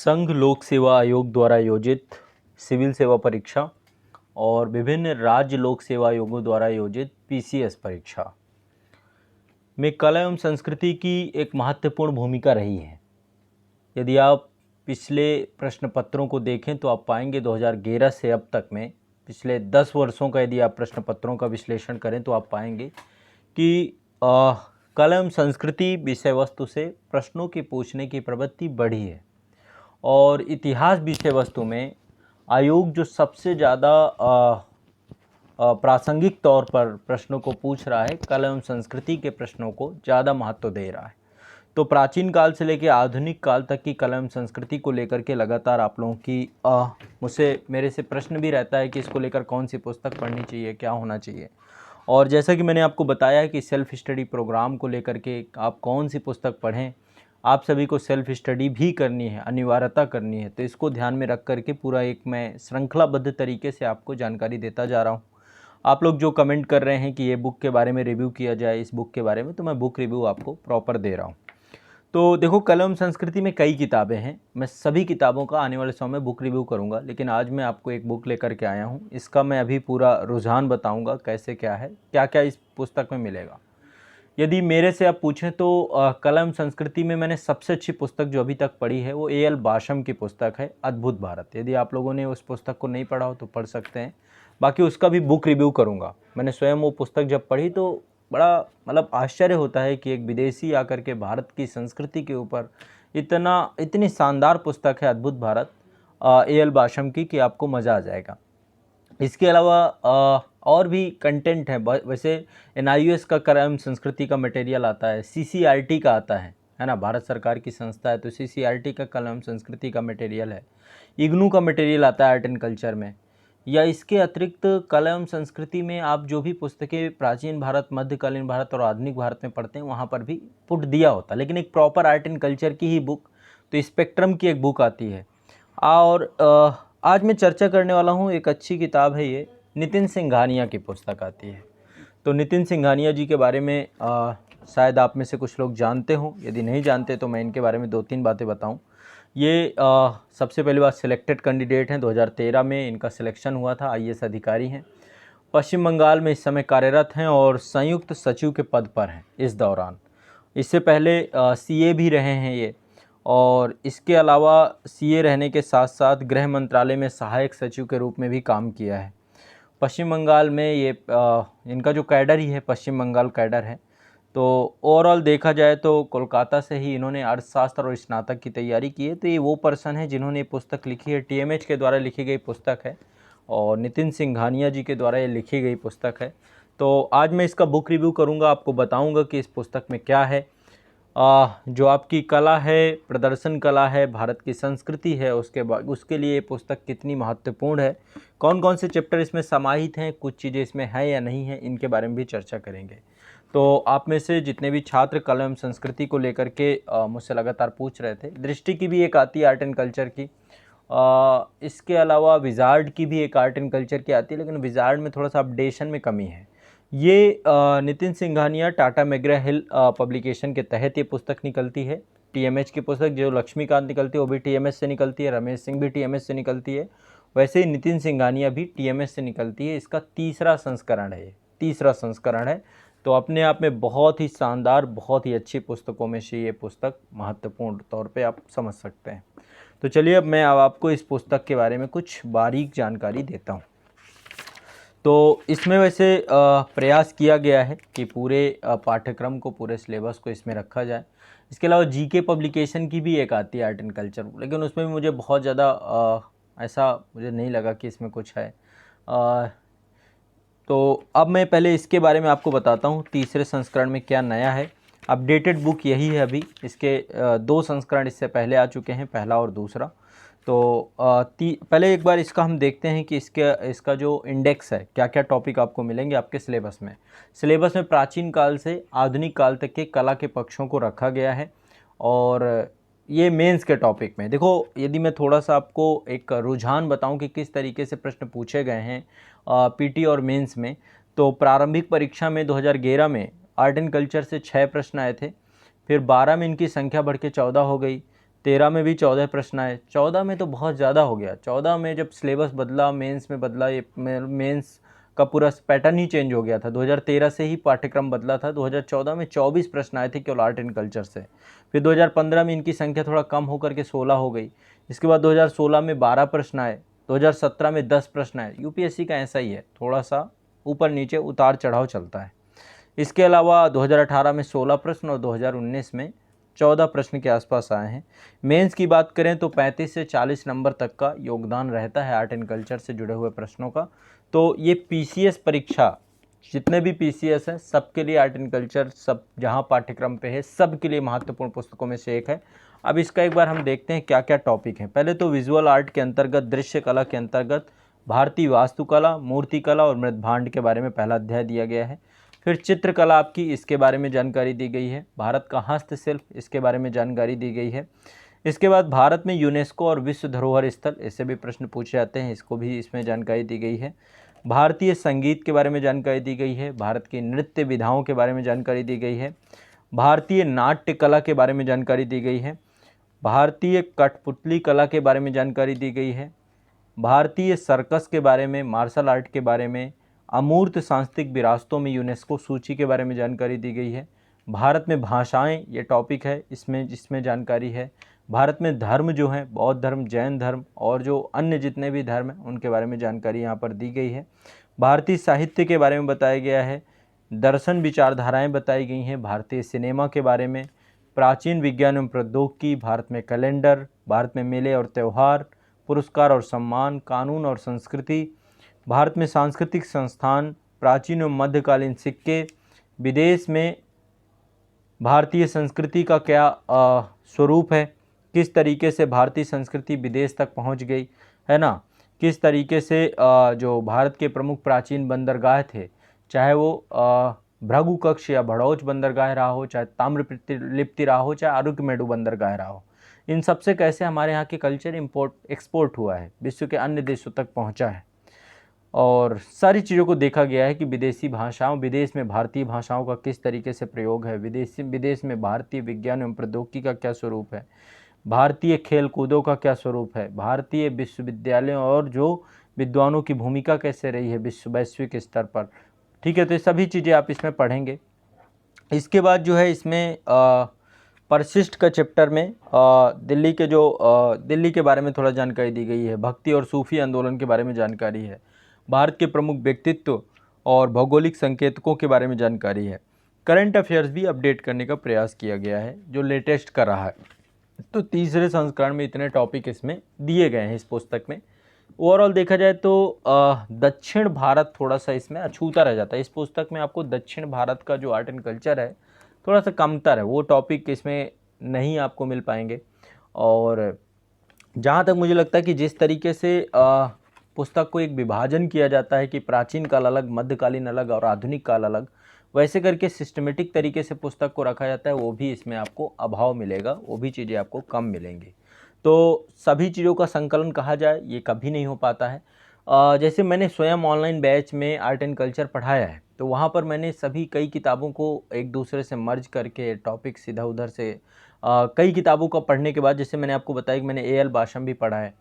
संघ लोक सेवा आयोग द्वारा आयोजित सिविल सेवा परीक्षा और विभिन्न राज्य लोक सेवा आयोगों द्वारा आयोजित पीसीएस परीक्षा में कला एवं संस्कृति की एक महत्वपूर्ण भूमिका रही है। यदि आप पिछले प्रश्न पत्रों को देखें तो आप पाएंगे 2011 से अब तक में पिछले 10 वर्षों का यदि आप प्रश्न पत्रों का विश्लेषण करें तो आप पाएंगे कि कला एवं संस्कृति विषय वस्तु से प्रश्नों के पूछने की प्रवृत्ति बढ़ी है और इतिहास विषय वस्तु में आयोग जो सबसे ज़्यादा प्रासंगिक तौर पर प्रश्नों को पूछ रहा है, कला एवं संस्कृति के प्रश्नों को ज़्यादा महत्व दे रहा है। तो प्राचीन काल से लेकर आधुनिक काल तक की कला एवं संस्कृति को लेकर के लगातार आप लोगों की मेरे से प्रश्न भी रहता है कि इसको लेकर कौन सी पुस्तक पढ़नी चाहिए, क्या होना चाहिए। और जैसा कि मैंने आपको बताया कि सेल्फ स्टडी प्रोग्राम को लेकर के आप कौन सी पुस्तक पढ़ें, आप सभी को सेल्फ स्टडी भी करनी है, अनिवार्यता करनी है। तो इसको ध्यान में रख करके पूरा एक मैं श्रृंखलाबद्ध तरीके से आपको जानकारी देता जा रहा हूँ। आप लोग जो कमेंट कर रहे हैं कि ये बुक के बारे में रिव्यू किया जाए, इस बुक के बारे में, तो मैं बुक रिव्यू आपको प्रॉपर दे रहा हूँ। तो देखो, कला एवं संस्कृति में कई किताबें हैं। मैं सभी किताबों का आने वाले समय में बुक रिव्यू करूँगा, लेकिन आज मैं आपको एक बुक लेकर के आया हूँ। इसका मैं अभी पूरा रुझान बताऊँगा, कैसे क्या है, क्या क्या इस पुस्तक में मिलेगा। यदि मेरे से आप पूछें तो कला एवं संस्कृति में मैंने सबसे अच्छी पुस्तक जो अभी तक पढ़ी है वो ए.एल. बाशम की पुस्तक है, अद्भुत भारत। यदि आप लोगों ने उस पुस्तक को नहीं पढ़ा हो तो पढ़ सकते हैं। बाकी उसका भी बुक रिव्यू करूँगा। मैंने स्वयं वो पुस्तक जब पढ़ी तो बड़ा आश्चर्य होता है कि एक विदेशी आकर के भारत की संस्कृति के ऊपर इतनी शानदार पुस्तक है अद्भुत भारत ए.एल. बाशम की, कि आपको मज़ा आ जाएगा। इसके अलावा और भी कंटेंट है। वैसे NIOS का कला एवं संस्कृति का मटेरियल आता है, CCRT का आता है ना, भारत सरकार की संस्था है तो CCRT का कला एवं संस्कृति का मटेरियल है। इग्नू का मटेरियल आता है आर्ट एंड कल्चर में। या इसके अतिरिक्त कला एवं संस्कृति में आप जो भी पुस्तकें प्राचीन भारत, मध्यकालीन भारत और आधुनिक भारत में पढ़ते हैं वहाँ पर भी पुट दिया होता है, लेकिन एक प्रॉपर आर्ट एंड कल्चर की ही बुक, तो स्पेक्ट्रम की एक बुक आती है। और आज मैं चर्चा करने वाला हूँ, एक अच्छी किताब है ये, नितिन सिंघानिया की पुस्तक आती है। तो नितिन सिंघानिया जी के बारे में शायद आप में से कुछ लोग जानते हों, यदि नहीं जानते तो मैं इनके बारे में 2-3 बातें बताऊं। ये सबसे पहली बात सिलेक्टेड कैंडिडेट हैं, 2013 में इनका सिलेक्शन हुआ था, IAS अधिकारी हैं, पश्चिम बंगाल में इस समय कार्यरत हैं और संयुक्त सचिव के पद पर हैं इस दौरान। इससे पहले CA भी रहे हैं ये, और इसके अलावा CA रहने के साथ साथ गृह मंत्रालय में सहायक सचिव के रूप में भी काम किया है। पश्चिम बंगाल में ये इनका जो कैडर ही है पश्चिम बंगाल कैडर है। तो ओवरऑल देखा जाए तो कोलकाता से ही इन्होंने अर्थशास्त्र और स्नातक की तैयारी की है। तो ये वो पर्सन है जिन्होंने ये पुस्तक लिखी है, TMH के द्वारा लिखी गई पुस्तक है और नितिन सिंघानिया जी के द्वारा ये लिखी गई पुस्तक है। तो आज मैं इसका बुक रिव्यू करूँगा, आपको बताऊँगा कि इस पुस्तक में क्या है। जो आपकी कला है, प्रदर्शन कला है, भारत की संस्कृति है, उसके लिए ये पुस्तक कितनी महत्वपूर्ण है, कौन कौन से चैप्टर इसमें समाहित हैं, कुछ चीज़ें इसमें हैं या नहीं हैं, इनके बारे में भी चर्चा करेंगे। तो आप में से जितने भी छात्र कला एवं संस्कृति को लेकर के मुझसे लगातार पूछ रहे थे, दृष्टि की भी एक आती है आर्ट एंड कल्चर की, इसके अलावा विजार्ड की भी एक आर्ट एंड कल्चर की आती है, लेकिन विजार्ड में थोड़ा सा अपडेशन में कमी है। ये नितिन सिंघानिया टाटा मैग्रा हिल पब्लिकेशन के तहत ये पुस्तक निकलती है। TMH की पुस्तक जो लक्ष्मीकांत निकलती है वो भी TMH से निकलती है, रमेश सिंह भी TMH से निकलती है, वैसे ही नितिन सिंघानिया भी TMH से निकलती है। इसका तीसरा संस्करण है, ये तीसरा संस्करण है। तो अपने आप में बहुत ही शानदार, बहुत ही अच्छी पुस्तकों में से ये पुस्तक महत्वपूर्ण तौर पे आप समझ सकते हैं। तो चलिए अब मैं आपको इस पुस्तक के बारे में कुछ बारीक जानकारी देता हूँ। तो इसमें वैसे प्रयास किया गया है कि पूरे पाठ्यक्रम को, पूरे सिलेबस को इसमें रखा जाए। इसके अलावा GK पब्लिकेशन की भी एक आती है आर्ट एंड कल्चर, लेकिन उसमें भी मुझे बहुत ज़्यादा ऐसा मुझे नहीं लगा कि इसमें कुछ है। तो अब मैं पहले इसके बारे में आपको बताता हूँ, तीसरे संस्करण में क्या नया है। अपडेटेड बुक यही है अभी, इसके 2 संस्करण इससे पहले आ चुके हैं, पहला और दूसरा। तो पहले एक बार इसका हम देखते हैं कि इसका जो इंडेक्स है, क्या क्या टॉपिक आपको मिलेंगे आपके सिलेबस में। सिलेबस में प्राचीन काल से आधुनिक काल तक के कला के पक्षों को रखा गया है और ये मेंस के टॉपिक में। देखो, यदि मैं थोड़ा सा आपको एक रुझान बताऊं कि किस तरीके से प्रश्न पूछे गए हैं PT और मेंस में, तो प्रारंभिक परीक्षा में 2011 में आर्ट एंड कल्चर से 6 प्रश्न आए थे, फिर 12 में इनकी संख्या बढ़ के 14 हो गई, 13 में भी 14 प्रश्न आए। 14 में तो बहुत ज़्यादा हो गया। 14 में जब सिलेबस बदला, मेंस में बदला, ये मेंस का पूरा पैटर्न ही चेंज हो गया था। 2013 से ही पाठ्यक्रम बदला था। 2014 में 24 प्रश्न आए थे केवल आर्ट एंड कल्चर से। फिर 2015 में इनकी संख्या थोड़ा कम होकर के 16 हो गई। इसके बाद 2016 में 12 प्रश्न आए। 2017 में 10 प्रश्न आए। यूपीएससी का ऐसा ही है, थोड़ा सा ऊपर नीचे उतार चढ़ाव चलता है। इसके अलावा 2018 में 16 प्रश्न और 2019 में 14 प्रश्न के आसपास आए हैं। मेंस की बात करें तो 35 से 40 नंबर तक का योगदान रहता है आर्ट एंड कल्चर से जुड़े हुए प्रश्नों का। तो ये पीसीएस परीक्षा, जितने भी पीसीएस हैं सबके लिए आर्ट एंड कल्चर, सब जहाँ पाठ्यक्रम पे है सबके लिए महत्वपूर्ण पुस्तकों में से एक है। अब इसका एक बार हम देखते हैं क्या क्या टॉपिक हैं। पहले तो विजुअल आर्ट के अंतर्गत, दृश्य कला के अंतर्गत भारतीय वास्तुकला, मूर्तिकला और मृदभांड के बारे में पहला अध्याय दिया गया है। फिर चित्रकला आपकी, इसके बारे में जानकारी दी गई है। भारत का हस्तशिल्प, इसके बारे में जानकारी दी गई है। इसके बाद भारत में यूनेस्को और विश्व धरोहर स्थल, इससे भी प्रश्न पूछे जाते हैं, इसको भी इसमें जानकारी दी गई है। भारतीय संगीत के बारे में जानकारी दी गई है। भारत की नृत्य विधाओं के बारे में जानकारी दी गई है। भारतीय नाट्य कला के बारे में जानकारी दी गई है। भारतीय कठपुतली कला के बारे में जानकारी दी गई है। भारतीय सर्कस के बारे में, मार्शल आर्ट के बारे में, अमूर्त सांस्कृतिक विरासतों में यूनेस्को सूची के बारे में जानकारी दी गई है। भारत में भाषाएं, ये टॉपिक है, इसमें जानकारी है। भारत में धर्म जो हैं, बौद्ध धर्म, जैन धर्म और जो अन्य जितने भी धर्म हैं उनके बारे में जानकारी यहाँ पर दी गई है। भारतीय साहित्य के बारे में बताया गया है। दर्शन विचारधाराएँ बताई गई हैं। भारतीय सिनेमा के बारे में, प्राचीन विज्ञान एवं प्रौद्योगिकी, भारत में कैलेंडर, भारत में मेले और त्यौहार, पुरस्कार और सम्मान, कानून और संस्कृति, भारत में सांस्कृतिक संस्थान, प्राचीन एवं मध्यकालीन सिक्के, विदेश में भारतीय संस्कृति का क्या स्वरूप है, किस तरीके से भारतीय संस्कृति विदेश तक पहुंच गई है ना, किस तरीके से जो भारत के प्रमुख प्राचीन बंदरगाह थे, चाहे वो भृगु कक्ष या भड़ौच बंदरगाह रहा हो, चाहे ताम्रलिप्ति रहा हो, चाहे आरुक्यमेडु बंदरगाह रहा हो, इन सबसे कैसे हमारे यहाँ के कल्चर एक्सपोर्ट हुआ है, विश्व के अन्य देशों तक पहुँचा है। और सारी चीज़ों को देखा गया है कि विदेशी भाषाओं, विदेश में भारतीय भाषाओं का किस तरीके से प्रयोग है, विदेश में भारतीय विज्ञान एवं प्रौद्योगिकी का क्या स्वरूप है, भारतीय खेल कूदों का क्या स्वरूप है, भारतीय विश्वविद्यालयों और जो विद्वानों की भूमिका कैसे रही है वैश्विक स्तर पर। ठीक है, तो ये सभी चीज़ें आप इसमें पढ़ेंगे। इसके बाद जो है इसमें परिशिष्ट का चैप्टर में दिल्ली के बारे में थोड़ा जानकारी दी गई है। भक्ति और सूफी आंदोलन के बारे में जानकारी है। भारत के प्रमुख व्यक्तित्व और भौगोलिक संकेतकों के बारे में जानकारी है। करंट अफेयर्स भी अपडेट करने का प्रयास किया गया है जो लेटेस्ट कर रहा है। तो तीसरे संस्करण में इतने टॉपिक इसमें दिए गए हैं इस पुस्तक में। ओवरऑल देखा जाए तो दक्षिण भारत थोड़ा सा इसमें अछूता रह जाता है। इस पुस्तक में आपको दक्षिण भारत का जो आर्ट एंड कल्चर है थोड़ा सा कमतर है, वो टॉपिक इसमें नहीं आपको मिल पाएंगे। और जहाँ तक मुझे लगता है कि जिस तरीके से पुस्तक को एक विभाजन किया जाता है कि प्राचीन काल अलग, मध्यकालीन अलग और आधुनिक काल अलग, वैसे करके सिस्टमेटिक तरीके से पुस्तक को रखा जाता है, वो भी इसमें आपको अभाव मिलेगा, वो भी चीज़ें आपको कम मिलेंगी। तो सभी चीज़ों का संकलन कहा जाए ये कभी नहीं हो पाता है। जैसे मैंने स्वयं ऑनलाइन बैच में आर्ट एंड कल्चर पढ़ाया है, तो वहाँ पर मैंने सभी कई किताबों को एक दूसरे से मर्ज करके टॉपिक सीधा उधर से कई किताबों का पढ़ने के बाद, जैसे मैंने आपको बताया कि मैंने ए एल बाशम भी पढ़ा है,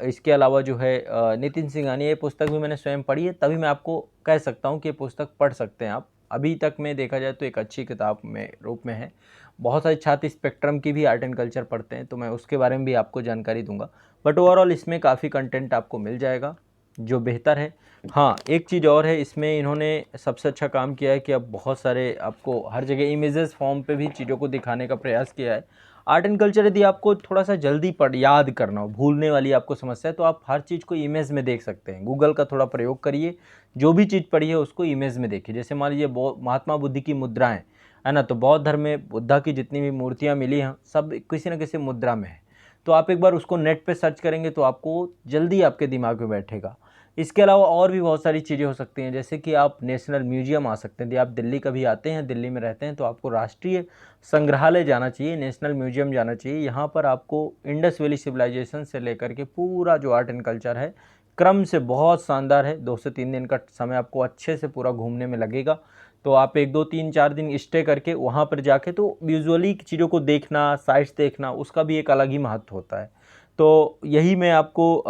इसके अलावा जो है नितिन सिंघानिया, ये पुस्तक भी मैंने स्वयं पढ़ी है, तभी मैं आपको कह सकता हूँ कि ये पुस्तक पढ़ सकते हैं आप। अभी तक में देखा जाए तो एक अच्छी किताब में रूप में है। बहुत सारे छात्र स्पेक्ट्रम की भी आर्ट एंड कल्चर पढ़ते हैं, तो मैं उसके बारे में भी आपको जानकारी दूंगा। बट ओवरऑल इसमें काफ़ी कंटेंट आपको मिल जाएगा जो बेहतर है। हाँ, एक चीज़ और है, इसमें इन्होंने सबसे अच्छा काम किया है कि अब बहुत सारे आपको हर जगह इमेजेस फॉर्म पे भी चीज़ों को दिखाने का प्रयास किया है। आर्ट एंड कल्चर यदि आपको थोड़ा सा जल्दी याद करना हो, भूलने वाली आपको समस्या है, तो आप हर चीज़ को इमेज में देख सकते हैं। गूगल का थोड़ा प्रयोग करिए, जो भी चीज़ पढ़ी है उसको इमेज में देखिए। जैसे मान लीजिए महात्मा बुद्ध की मुद्राएं है ना, तो बौद्ध धर्म में बुद्धा की जितनी भी मूर्तियाँ मिली हैं सब किसी न किसी मुद्रा में है। तो आप एक बार उसको नेट पे सर्च करेंगे तो आपको जल्दी आपके दिमाग में बैठेगा। इसके अलावा और भी बहुत सारी चीज़ें हो सकती हैं, जैसे कि आप नेशनल म्यूजियम आ सकते हैं। यदि आप दिल्ली कभी आते हैं, दिल्ली में रहते हैं, तो आपको राष्ट्रीय संग्रहालय जाना चाहिए, नेशनल म्यूजियम जाना चाहिए। यहाँ पर आपको इंडस वैली सिविलाइजेशन से लेकर के पूरा जो आर्ट एंड कल्चर है क्रम से बहुत शानदार है। 2 से 3 दिन का समय आपको अच्छे से पूरा घूमने में लगेगा। तो आप 1 2 3 4 दिन स्टे करके वहाँ पर जाके तो विजुअली चीज़ों को देखना, साइट्स देखना, उसका भी एक अलग ही महत्व होता है। तो यही मैं आपको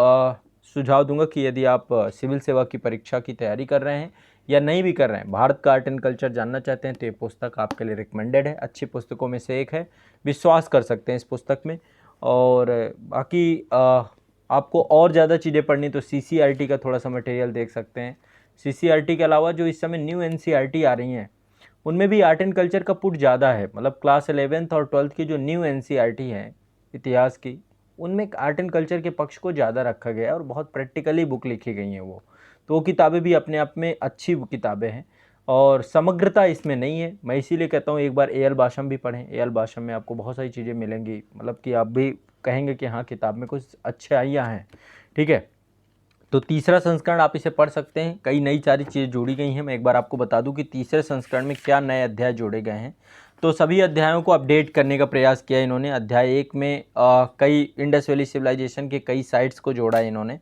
सुझाव दूंगा कि यदि आप सिविल सेवा की परीक्षा की तैयारी कर रहे हैं या नहीं भी कर रहे हैं, भारत का आर्ट एंड कल्चर जानना चाहते हैं, तो ये पुस्तक आपके लिए रिकमेंडेड है, अच्छी पुस्तकों में से एक है, विश्वास कर सकते हैं इस पुस्तक में। और बाकी आपको और ज़्यादा चीज़ें पढ़नी तो CCRT का थोड़ा सा मटेरियल देख सकते हैं। CCRT के अलावा जो इस समय न्यू NCERT आ रही हैं, उनमें भी आर्ट एंड कल्चर का पुट ज़्यादा है। मतलब क्लास 11th और 12th की जो न्यू NCERT है इतिहास की, उनमें आर्ट एंड कल्चर के पक्ष को ज़्यादा रखा गया है और बहुत प्रैक्टिकली बुक लिखी गई हैं वो। तो वो किताबें भी अपने आप में अच्छी किताबें हैं और समग्रता इसमें नहीं है। मैं इसीलिए कहता हूँ एक बार AL बाशम भी पढ़ें। AL बाशम में आपको बहुत सारी चीज़ें मिलेंगी, मतलब कि आप भी कहेंगे कि हाँ, किताब में कुछ अच्छे आइया हैं। ठीक है, तो तीसरा संस्करण आप इसे पढ़ सकते हैं। कई नई सारी चीज़ें जोड़ी गई हैं। मैं एक बार आपको बता दूं कि तीसरे संस्करण में क्या नए अध्याय जोड़े गए हैं। तो सभी अध्यायों को अपडेट करने का प्रयास किया इन्होंने। अध्याय 1 में कई इंडस वैली सिविलाइजेशन के कई साइट्स को जोड़ा इन्होंने,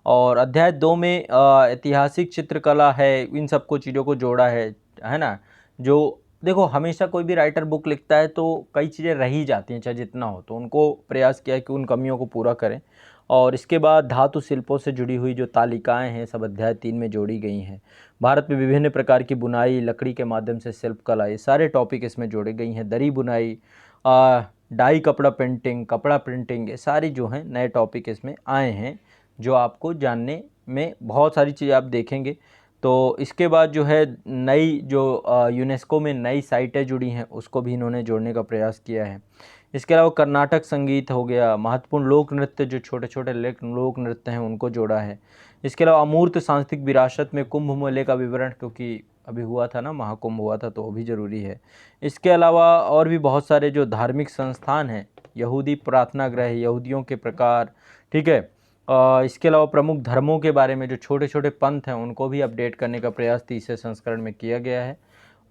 और अध्याय 2 में ऐतिहासिक चित्रकला है, इन सबको चीज़ों को जोड़ा है ना। जो देखो, हमेशा कोई भी राइटर बुक लिखता है तो कई चीज़ें रह ही जाती हैं, चाहे जितना हो, तो उनको प्रयास किया है कि उन कमियों को पूरा करें। और इसके बाद धातु शिल्पों से जुड़ी हुई जो तालिकाएं हैं सब अध्याय 3 में जोड़ी गई हैं। भारत में विभिन्न प्रकार की बुनाई, लकड़ी के माध्यम से शिल्पकला, ये सारे टॉपिक इसमें जोड़े गई हैं। दरी बुनाई, डाई कपड़ा पेंटिंग, कपड़ा प्रिंटिंग, ये सारी जो हैं नए टॉपिक इसमें आए हैं, जो आपको जानने में बहुत सारी चीज़ें आप देखेंगे। तो इसके बाद जो है नई जो यूनेस्को में नई साइटें जुड़ी हैं उसको भी इन्होंने जोड़ने का प्रयास किया है। इसके अलावा कर्नाटक संगीत हो गया, महत्वपूर्ण लोक नृत्य, जो छोटे छोटे लोक नृत्य हैं उनको जोड़ा है। इसके अलावा अमूर्त सांस्कृतिक विरासत में कुंभ मेले का विवरण, क्योंकि अभी हुआ था ना, महाकुंभ हुआ था, तो वो भी ज़रूरी है। इसके अलावा और भी बहुत सारे जो धार्मिक संस्थान हैं, यहूदी प्रार्थना गृह, यहूदियों के प्रकार, ठीक है। इसके अलावा प्रमुख धर्मों के बारे में जो छोटे छोटे पंथ हैं उनको भी अपडेट करने का प्रयास तीसरे संस्करण में किया गया है।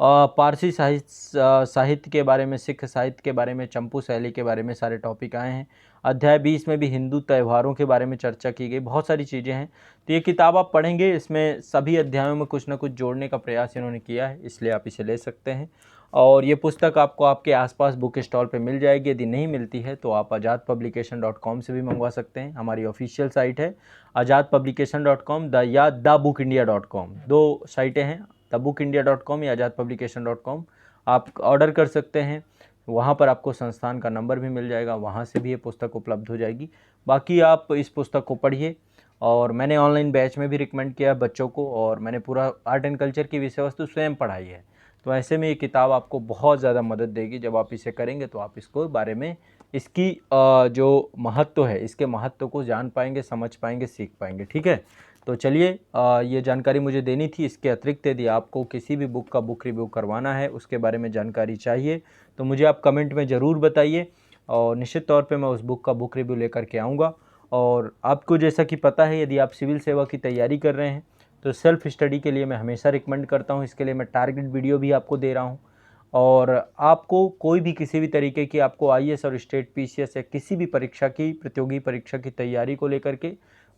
पारसी साहित्य के बारे में, सिख साहित्य के बारे में, चंपू शैली के बारे में सारे टॉपिक आए हैं। अध्याय 20 में भी हिंदू त्योहारों के बारे में चर्चा की गई, बहुत सारी चीज़ें हैं। तो ये किताब आप पढ़ेंगे, इसमें सभी अध्यायों में कुछ ना कुछ जोड़ने का प्रयास इन्होंने किया है, इसलिए आप इसे ले सकते हैं। और ये पुस्तक आपको आपके आसपास बुक स्टॉल पे मिल जाएगी। यदि नहीं मिलती है तो आप azadpublication.com से भी मंगवा सकते हैं। हमारी ऑफिशियल साइट है azadpublication.com या thebookindia.com, 2 साइटें हैं, thebookindia.com या azadpublication.com। आप ऑर्डर कर सकते हैं, वहाँ पर आपको संस्थान का नंबर भी मिल जाएगा, वहाँ से भी ये पुस्तक उपलब्ध हो जाएगी। बाकी आप इस पुस्तक को पढ़िए। और मैंने ऑनलाइन बैच में भी रिकमेंड किया है बच्चों को, और मैंने पूरा आर्ट एंड कल्चर की विषय वस्तु स्वयं पढ़ाई है। तो ऐसे में ये किताब आपको बहुत ज़्यादा मदद देगी। जब आप इसे करेंगे तो आप इसको बारे में, इसकी जो महत्व है, इसके महत्व को जान पाएंगे, समझ पाएंगे, सीख पाएंगे। ठीक है, तो चलिए, ये जानकारी मुझे देनी थी। इसके अतिरिक्त यदि आपको किसी भी बुक का बुक रिव्यू करवाना है, उसके बारे में जानकारी चाहिए, तो मुझे आप कमेंट में ज़रूर बताइए, और निश्चित तौर पे मैं उस बुक का बुक रिव्यू लेकर के आऊँगा। और आपको जैसा कि पता है, यदि आप सिविल सेवा की तैयारी कर रहे हैं तो सेल्फ़ स्टडी के लिए मैं हमेशा रिकमेंड करता हूँ। इसके लिए मैं टारगेट वीडियो भी आपको दे रहा हूँ। और आपको कोई भी किसी भी तरीके की, आपको IAS और स्टेट PCS या किसी भी परीक्षा की, प्रतियोगी परीक्षा की तैयारी को लेकर के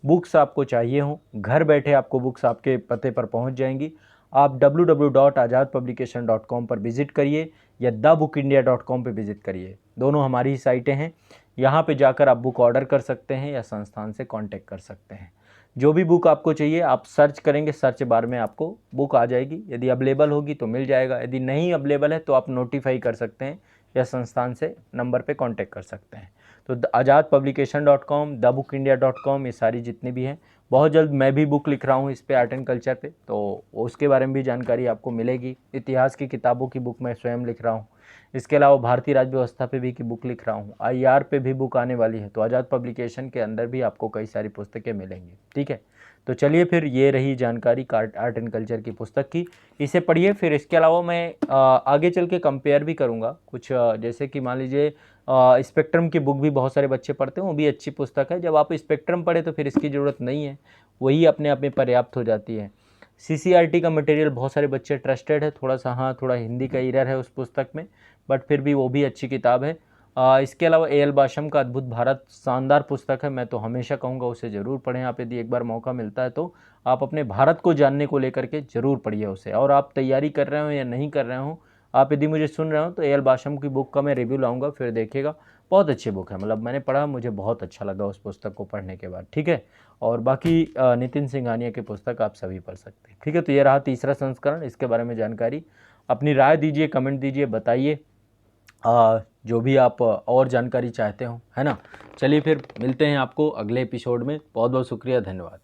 बुक्स आपको चाहिए हों, घर बैठे आपको बुक्स आपके पते पर पहुंच जाएंगी। आप www.azadpublication.com पर विज़िट करिए या thebookindia.com पर विज़िट करिए, दोनों हमारी ही साइटें हैं। यहाँ पे जाकर आप बुक ऑर्डर कर सकते हैं या संस्थान से कांटेक्ट कर सकते हैं। जो भी बुक आपको चाहिए आप सर्च करेंगे, सर्च बार में आपको बुक आ जाएगी। यदि अवेलेबल होगी तो मिल जाएगा, यदि नहीं अवेलेबल है तो आप नोटिफाई कर सकते हैं या संस्थान से नंबर पे कांटेक्ट कर सकते हैं। तो azadpublication.com, thebookindia.com, ये सारी जितनी भी हैं। बहुत जल्द मैं भी बुक लिख रहा हूँ इस पे, आर्ट एंड कल्चर पे, तो उसके बारे में भी जानकारी आपको मिलेगी। इतिहास की किताबों की बुक मैं स्वयं लिख रहा हूँ। इसके अलावा भारतीय राज्य व्यवस्था पे भी की बुक लिख रहा हूँ। IR पे भी बुक आने वाली है, तो आज़ाद पब्लिकेशन के अंदर भी आपको कई सारी पुस्तकें मिलेंगी। ठीक है, तो चलिए फिर, ये रही जानकारी आर्ट एंड कल्चर की पुस्तक की, इसे पढ़िए। फिर इसके अलावा मैं आगे चल के कंपेयर भी करूँगा कुछ, जैसे कि मान लीजिए स्पेक्ट्रम की बुक भी बहुत सारे बच्चे पढ़ते हैं, वो भी अच्छी पुस्तक है। जब आप स्पेक्ट्रम पढ़े तो फिर इसकी ज़रूरत नहीं है, वही अपने आप में पर्याप्त हो जाती है। CCRT का मटेरियल बहुत सारे बच्चे ट्रस्टेड है, थोड़ा सा, हाँ, थोड़ा हिंदी का एरर है उस पुस्तक में, बट फिर भी वो भी अच्छी किताब है। इसके अलावा ए एल बाशम का अद्भुत भारत शानदार पुस्तक है, मैं तो हमेशा कहूँगा उसे ज़रूर पढ़ें आप, यदि एक बार मौका मिलता है तो आप अपने भारत को जानने को लेकर के ज़रूर पढ़िए उसे। और आप तैयारी कर रहे हो या नहीं कर रहे हो, आप यदि मुझे सुन रहे हो तो ए एल बाशम की बुक का मैं रिव्यू लाऊंगा, फिर देखिएगा। बहुत अच्छी बुक है, मतलब मैंने पढ़ा, मुझे बहुत अच्छा लगा उस पुस्तक को पढ़ने के बाद, ठीक है। और बाकी नितिन सिंघानिया की पुस्तक आप सभी पढ़ सकते हैं, ठीक है। तो ये रहा तीसरा संस्करण, इसके बारे में जानकारी। अपनी राय दीजिए, कमेंट दीजिए, बताइए जो भी आप और जानकारी चाहते हो, है ना। चलिए फिर मिलते हैं आपको अगले एपिसोड में। बहुत बहुत शुक्रिया, धन्यवाद।